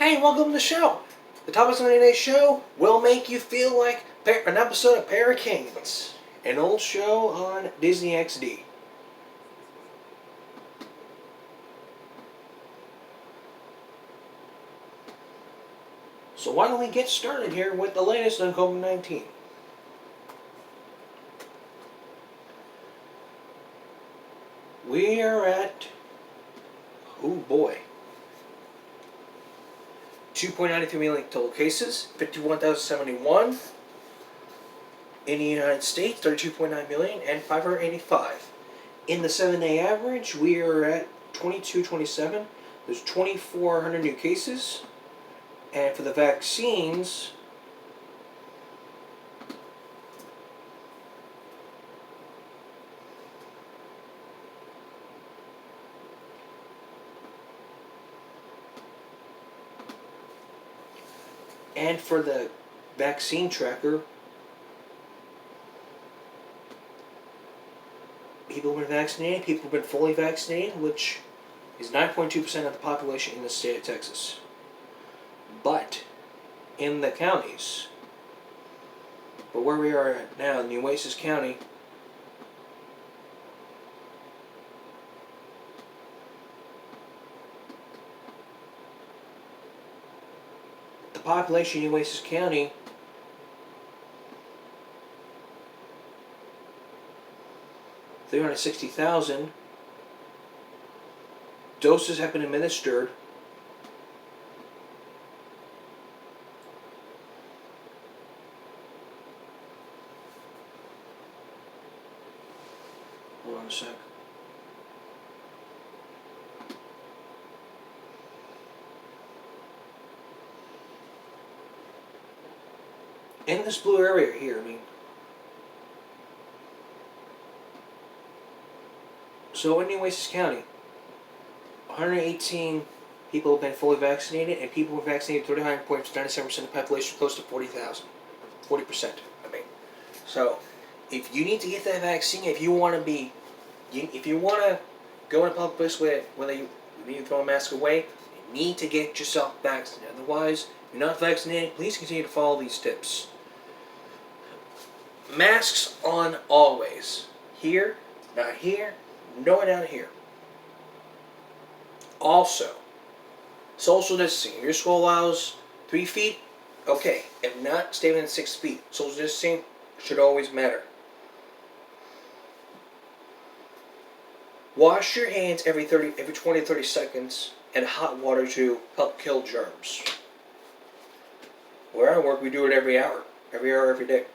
Hey, welcome to the show. The Thomas and Renee Show will make you feel like an episode of Pair of Kings, an old show on Disney XD. So why don't we get started here with the latest on COVID-19? We are at, oh boy, 2.93 million total cases, 51,071. In the United States, 32.9 million and 585. In the 7-day average, we are at 2227. There's 2,400 new cases. And for the vaccines, and for the vaccine tracker, people have been vaccinated, people have been fully vaccinated, which is 9.2% of the population in the state of Texas. But in the counties, but where we are at now, in the Oasis County, the population in Oasis County $360,000 doses have been administered. Hold on a sec. In this blue area here, so in Oasis County, 118 people have been fully vaccinated, and people were vaccinated 39.97% of the population, close to 40,000. 40%, So, if you need to get that vaccine, if you want to go in a public place where you need to throw a mask away, you need to get yourself vaccinated. Otherwise, if you're not vaccinated, please continue to follow these tips. Masks on always. Here, not here, nowhere down here. Also, social distancing. If your school allows 3 feet, okay. If not, stay within 6 feet. Social distancing should always matter. Wash your hands every 20 to 30 seconds in hot water to help kill germs. Where I work, we do it every hour, every day.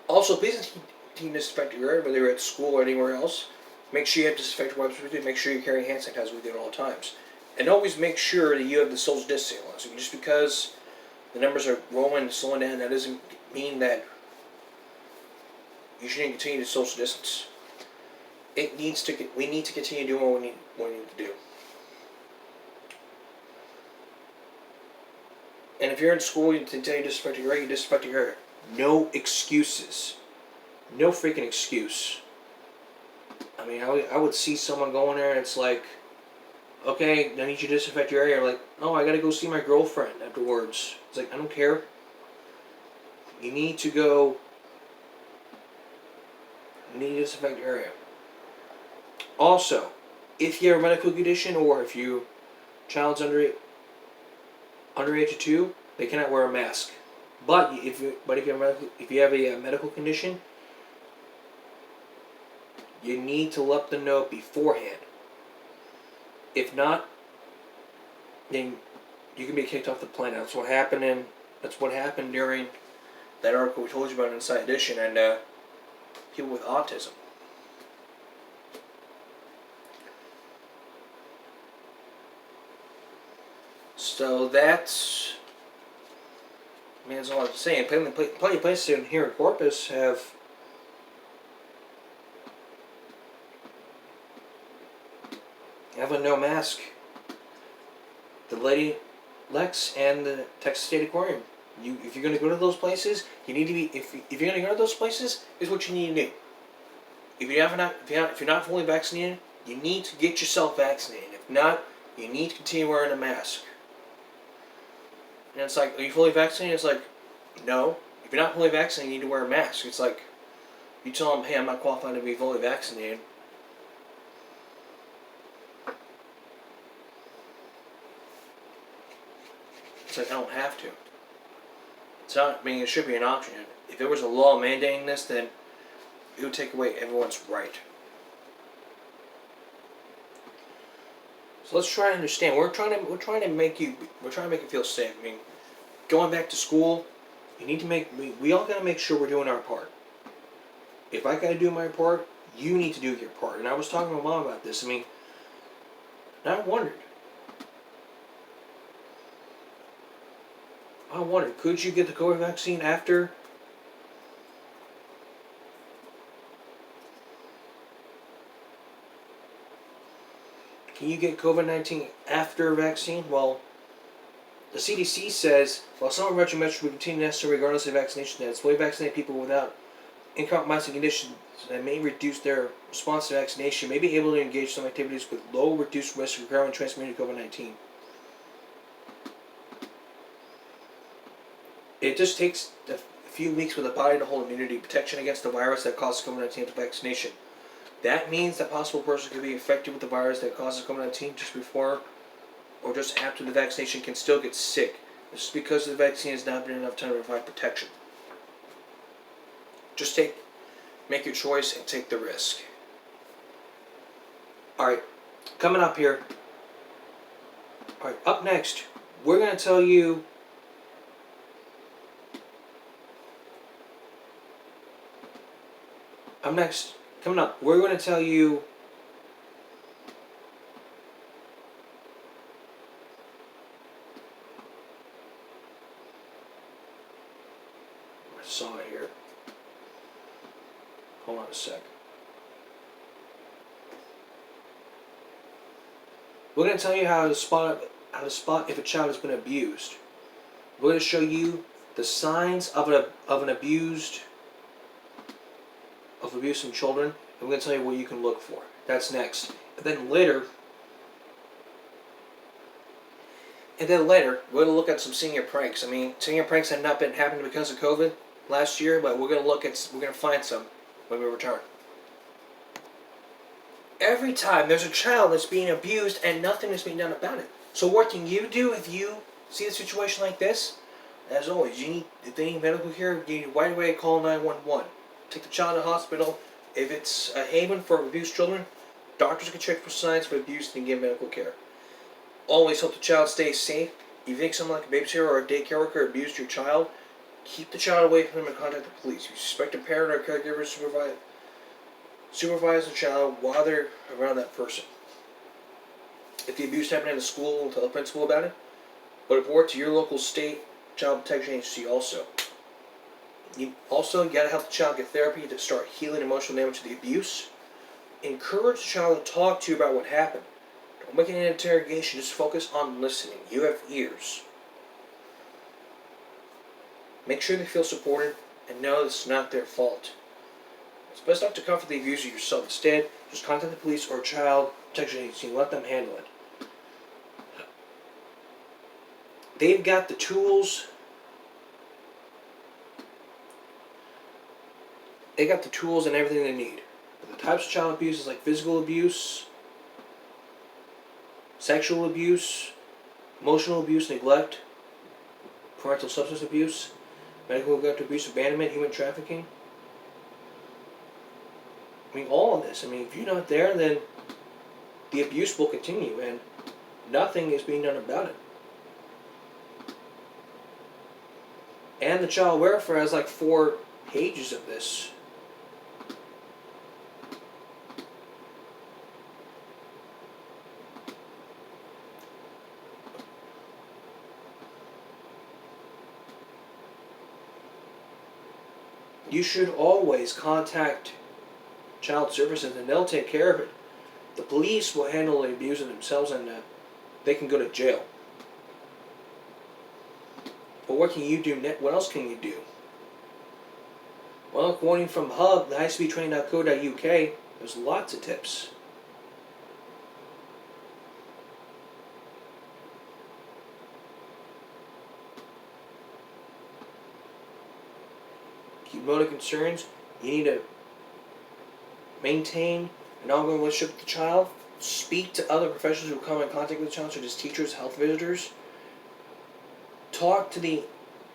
Also, please continue to disinfect your area, whether you're at school or anywhere else. Make sure you have disinfectant wipes with you. Make sure you carry hand sanitizer with you at all times. And always make sure that you have the social distancing laws. So just because the numbers are rolling and slowing down, that doesn't mean that you shouldn't continue to social distance. We need to continue doing what we need to do. And if you're in school, you continue to disinfect your area, you disinfect your area. No excuses. No freaking excuse. I would see someone going there and it's like, okay, I need you to disinfect your area. I'm like, oh, I gotta go see my girlfriend afterwards. It's like, I don't care. You need to disinfect your area. Also, if you have a medical condition or if your child's under age of 2, they cannot wear a mask. But if you have a medical condition, you need to let them know beforehand. If not, then you can be kicked off the planet. That's what happened during that article we told you about in Inside Edition and people with autism. So that's all I have to say. And plenty of places here in Corpus have a no mask. The Lady Lex and the Texas State Aquarium. If you're going to go to those places, you need to be. If you're going to go to those places, here's what you need to do. If you're not fully vaccinated, you need to get yourself vaccinated. If not, you need to continue wearing a mask. And it's like, are you fully vaccinated? It's like, no. If you're not fully vaccinated, you need to wear a mask. It's like, you tell them, hey, I'm not qualified to be fully vaccinated. It's like, I don't have to. It's not, I mean, it should be an option. If there was a law mandating this, then it would take away everyone's right. So let's try to understand. We're trying to make you feel safe. I mean, going back to school, you need to we all got to make sure we're doing our part. If I got to do my part, you need to do your part. And I was talking to my mom about this. I mean, and I wondered, could you get the COVID vaccine after? Can you get COVID-19 after a vaccine? Well, the CDC says, while some prevention measures will continue necessary regardless of vaccination status, fully vaccinated people without incompromising conditions that may reduce their response to vaccination may be able to engage in some activities with low reduced risk of recurrent transmitting COVID-19. It just takes a few weeks for the body to hold immunity protection against the virus that causes COVID-19 after vaccination. That means that a possible person could be infected with the virus that causes COVID-19 just before or just after the vaccination can still get sick. This is because the vaccine has not been enough time to provide protection. Just make your choice and take the risk. Alright, coming up here. Alright, up next, we're going to tell you coming up, we're going to tell you I saw it here. Hold on a sec. We're going to tell you how to spot if a child has been abused. We're going to show you the signs of abuse from children, and we're going to tell you what you can look for. That's next. And then later, we're going to look at some senior pranks. I mean, senior pranks have not been happening because of COVID last year, but we're going to find some when we return. Every time there's a child that's being abused and nothing is being done about it. So what can you do if you see a situation like this? As always, if they need medical care, you need right away call 911. Take the child to the hospital. If it's a haven for abused children, doctors can check for signs of abuse and give medical care. Always hope the child stays safe. If you think someone like a babysitter or a daycare worker abused your child, keep the child away from them and contact the police. If you suspect a parent or caregiver, supervise the child while they're around that person. If the abuse happened in the school, tell the principal about it. But report to your local state child protection agency also. You got to help the child get therapy to start healing emotional damage to the abuse. Encourage the child to talk to you about what happened. Don't make it an interrogation, just focus on listening. You have ears. Make sure they feel supported and know it's not their fault. It's best not to comfort the abuser yourself. Instead, just contact the police or child protection agency and let them handle it. They've got the tools. They got the tools and everything they need. The types of child abuse is like physical abuse, sexual abuse, emotional abuse, neglect, parental substance abuse, medical neglect, abuse, abandonment, human trafficking. I mean, all of this. I mean, if you're not there, then the abuse will continue and nothing is being done about it. And the child welfare has like 4 pages of this. You should always contact child services and they'll take care of it. The police will handle the abuse themselves and they can go to jail. But what can you do? What else can you do? Well, according from Hub, the highspeedtraining.co.uk, there's lots of tips. motive concerns, you need to maintain an ongoing relationship with the child. Speak to other professionals who come in contact with the child, such as teachers, health visitors. Talk to the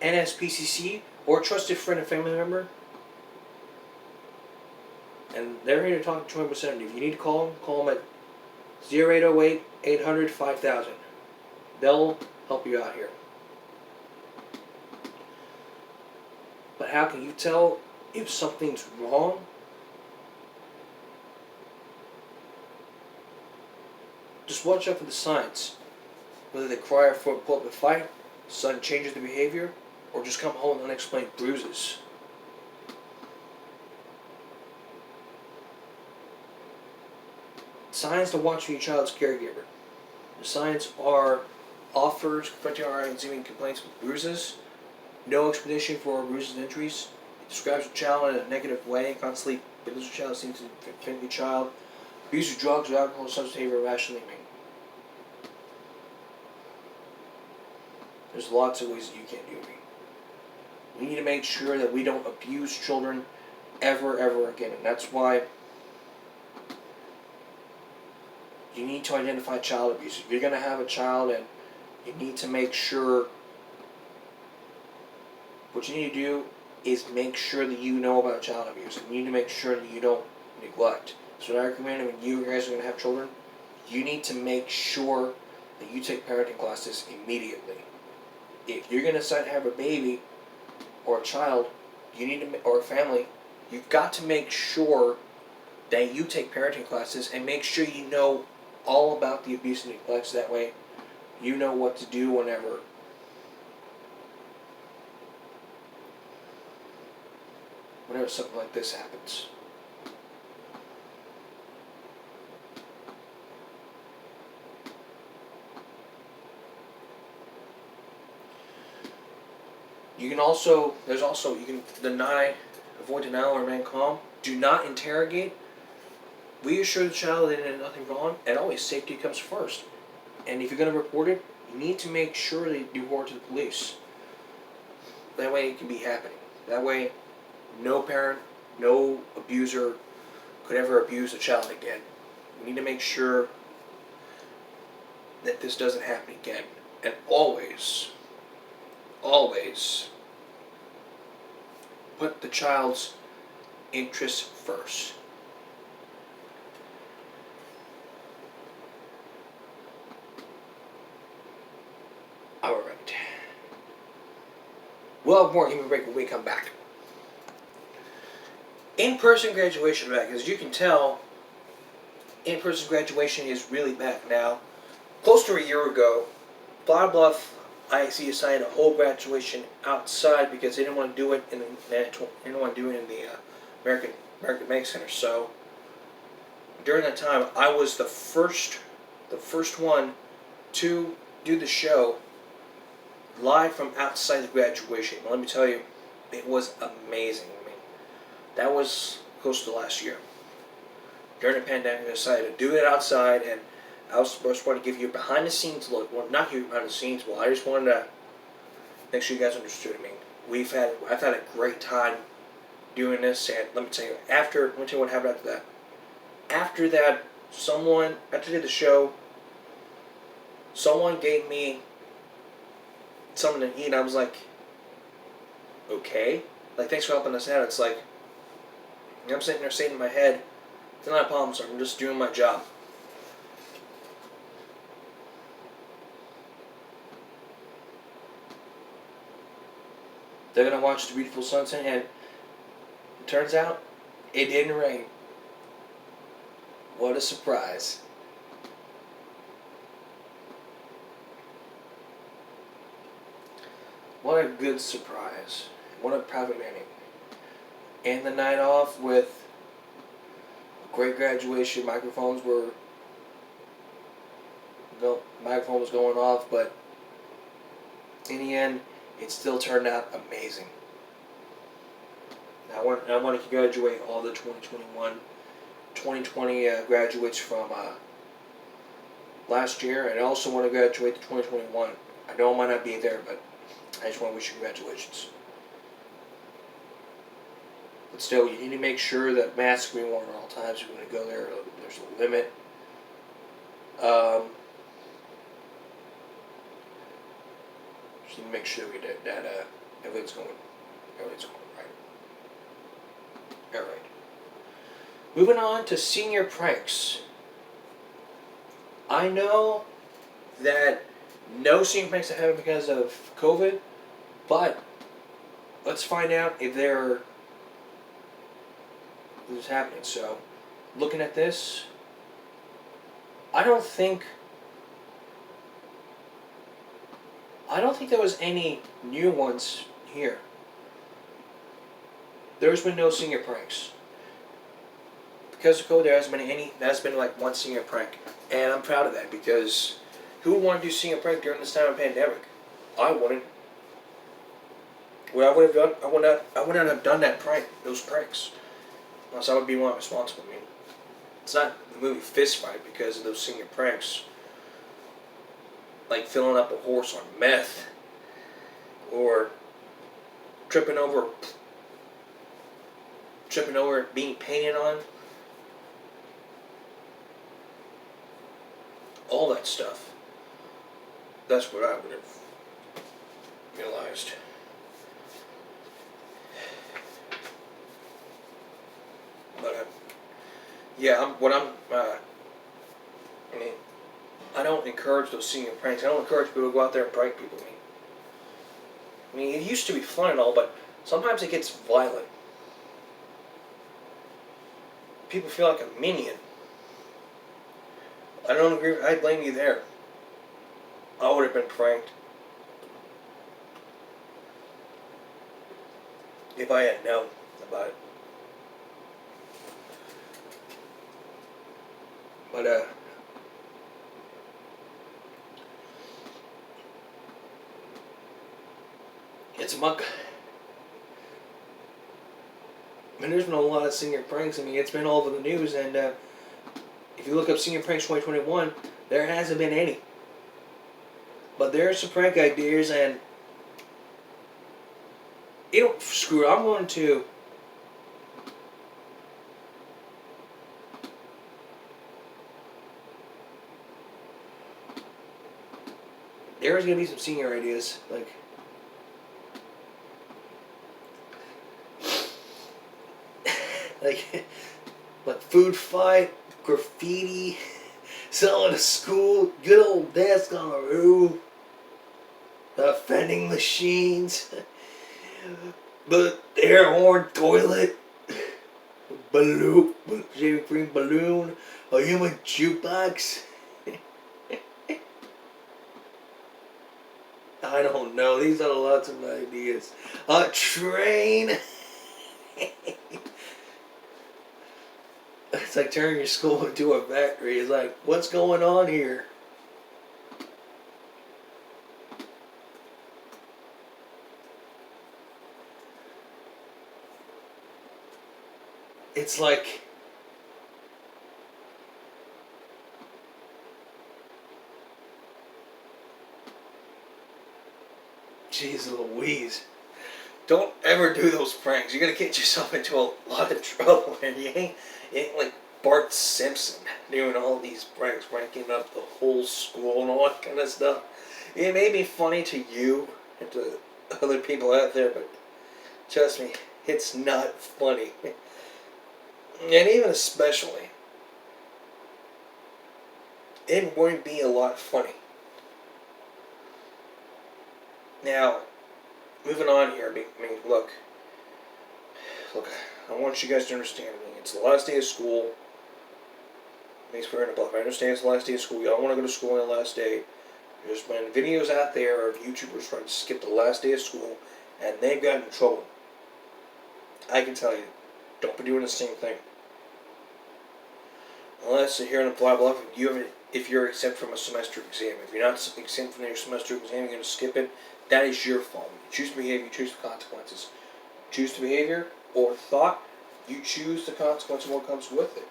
NSPCC or a trusted friend or family member. And they're here to talk 24/7. If you need to call them at 0808 800 5000. They'll help you out here. But how can you tell if something's wrong? Just watch out for the signs. Whether they cry or pull up a fight, sudden changes in behavior, or just come home with unexplained bruises. Signs to watch for your child's caregiver. The signs are offers, confronting or exhibiting complaints with bruises, no explanation for bruises and injuries. It describes the child in a negative way, constantly belittles the child, seems to offend the child, abuse of drugs or alcohol, substance behavior, irrational thinking. There's lots of ways that you can't do it. We need to make sure that we don't abuse children ever again. And that's why you need to identify child abuse. If you're going to have a child, and you need to make sure, what you need to do is make sure that you know about child abuse. And you need to make sure that you don't neglect. So what I recommend when you guys are going to have children, you need to make sure that you take parenting classes immediately. If you're going to decide to have a baby or a child, you need to, or a family, you've got to make sure that you take parenting classes and make sure you know all about the abuse and neglect. So that way you know what to do whenever something like this happens. You can also, you can avoid denial or remain calm. Do not interrogate. Reassure the child that there's nothing wrong, and always safety comes first. And if you're going to report it, you need to make sure that you report it to the police. That way it can be happening. That way no parent, no abuser could ever abuse a child again. We need to make sure that this doesn't happen again. And always put the child's interests first. Alright. We'll have more Human Break when we come back. In-person graduation back. As you can tell, in-person graduation is really back now. Close to a year ago, Flower Bluff ISD decided to hold graduation outside because they didn't want to do it in the American Bank Center. So during that time, I was the first one to do the show live from outside the graduation. Let me tell you, it was amazing. I mean, that was close to last year. During the pandemic, I decided to do it outside, and I was supposed to give you a behind the scenes look. Well, not you behind the scenes, well, I just wanted to make sure you guys understood. I mean, I've had a great time doing this, and let me tell you what happened after that. After I did the show, someone gave me something to eat, and I was like, okay, like, thanks for helping us out. It's like, I'm sitting there saying in my head, it's not a problem, sir, I'm just doing my job. They're going to watch the beautiful sunset, and it turns out it didn't rain. What a surprise. What a good surprise. What a private ending. And the night off with a great graduation. Microphone was going off, but in the end, it still turned out amazing. I want to congratulate all the 2020 graduates from last year, and I also want to congratulate the 2021. I know I might not be there, but I just want to wish you congratulations. But still, you need to make sure that masks are being worn at all times. You're going to go there. There's a limit. Just need to make sure that everything's going right. All right. Moving on to senior pranks. I know that no senior pranks have happened because of COVID, but let's find out if this is happening. So, looking at this, I don't think there was any new ones here. There's been no senior pranks. Because of COVID, there hasn't been any. That's been like one senior prank, and I'm proud of that because who would want to do senior prank during this time of pandemic? I wouldn't. What I would have done, I would not have done those pranks, unless I would be more responsible. I mean, it's not the movie Fist Fight because of those senior pranks, like filling up a horse on meth, or tripping over, being painted on. All that stuff. That's what I would have realized. But yeah, I mean, I don't encourage those senior pranks. I don't encourage people to go out there and prank people. I mean, it used to be fun and all, but sometimes it gets violent. People feel like a minion. I don't agree. I blame you there. I would have been pranked if I had known about it. But it's a monk. I mean, there's been a lot of senior pranks. I mean, it's been all over the news, and if you look up Senior Pranks 2021, there hasn't been any. But there are some prank ideas, and screw it. I'm going to there's going to be some senior ideas, like food fight, graffiti, selling a school, good old desk on the roof, vending machines, but air horn toilet, shaving cream balloon, a human jukebox. I don't know. These are lots of ideas. A train. It's like turning your school into a factory. It's like, what's going on here? It's like jeez Louise. Don't ever do those pranks. You're gonna get yourself into a lot of trouble, and you ain't like Bart Simpson doing all these pranks, pranking up the whole school and all that kind of stuff. It may be funny to you and to other people out there, but trust me, it's not funny. And even especially, it won't be a lot funny. Now, moving on here, I mean, look, I want you guys to understand me. It's the last day of school. Thanks for above. I understand it's the last day of school. Y'all want to go to school on the last day. There's been videos out there of YouTubers trying to skip the last day of school, and they've gotten in trouble. I can tell you, don't be doing the same thing. Unless you're in a blah blah, if you're exempt from a semester exam. If you're not exempt from your semester exam, you're going to skip it. That is your fault. You choose to behave, you choose the consequences. Choose the behavior or thought, you choose the consequence of what comes with it.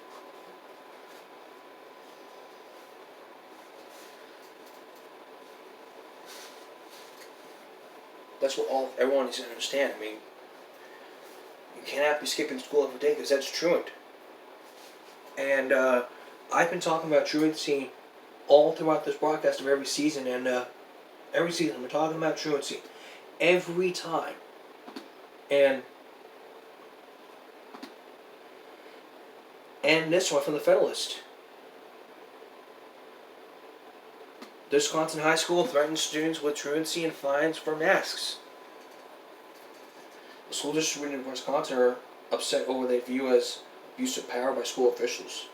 That's what everyone needs to understand. I mean, You cannot be skipping school every day because that's truant. And I've been talking about truancy all throughout this broadcast of every season, and every season we're talking about truancy every time. And this one from the Federalist. The Wisconsin high school threatens students with truancy and fines for masks. The school district in Wisconsin are upset over what they view as abuse of power by school officials.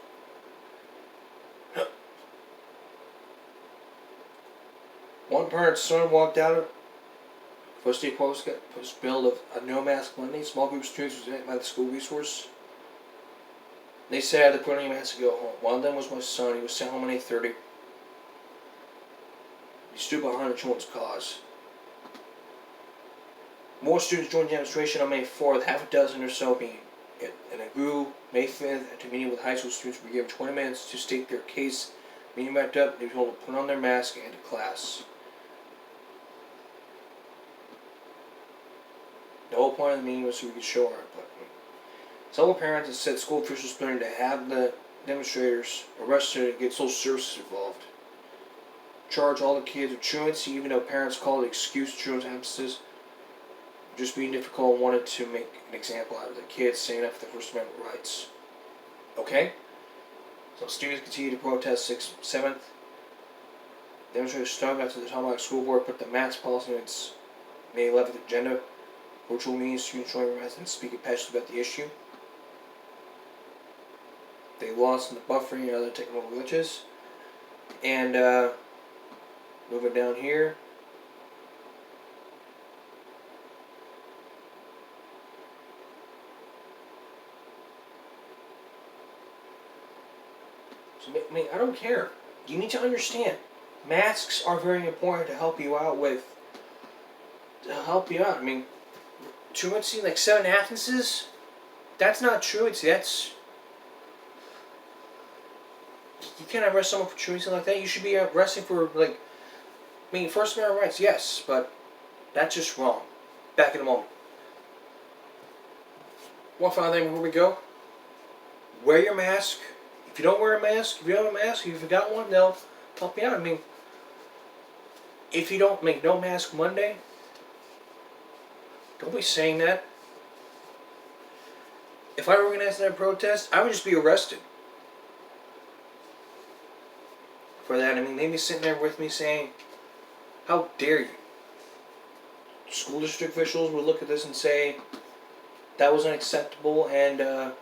One parent's son walked out for a state post bill of a no mask Monday. Small group of students was met by the school resource. They said they put on a mask to go home. One of them was my son. He was sent home at 8:30. He stood behind the children's cause. More students joined the demonstration on May 4th, half a dozen or so being. And it grew May 5th at a meeting with high school students. We gave 20 minutes to state their case. Meeting wrapped up, they were told to put on their mask and to class. The whole point of the meeting was so we could show our input. Several parents have said school officials planning to have the demonstrators arrested and get social services involved. Charge all the kids with truancy, even though parents call it excuse truant absences. Just being difficult and wanted to make an example out of the kids, saying up for the First Amendment rights. Okay? So students continue to protest 6th, 7th. Demonstrators started after the Tomahawk School Board put the mask policy on its May 11th agenda. Virtual meetings, students joining residents speaking passionately about the issue. They lost in the buffering and other technical glitches. And moving down here. So, I mean, I don't care. You need to understand, masks are very important to help you out with. I mean, truancy, like 7 absences, that's not truancy. That's, you can't arrest someone for truancy like that. You should be arresting for, like, I mean, First Amendment rights, yes, but that's just wrong. Back in a moment. One final thing before we go. Wear your mask. If you don't wear a mask, if you have a mask, if you've got one, they'll help you out. I mean, if you don't make no mask Monday, don't be saying that. If I organized that protest, I would just be arrested for that. I mean, they'd be sitting there with me saying, how dare you? School district officials would look at this and say, that was unacceptable and it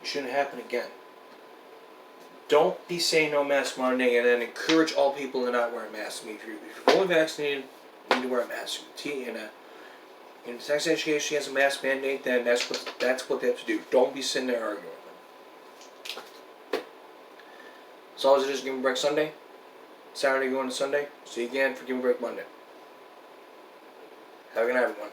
shouldn't happen again. Don't be saying no mask Monday and then encourage all people to not wear a mask. I mean, if you're fully vaccinated, you need to wear a mask. In sex education has a mask mandate, then that's what they have to do. Don't be sitting there arguing with them. As long as it is Give Me Break Sunday, Saturday going to Sunday, see you again for Give Me Break Monday. Have a good night, everyone.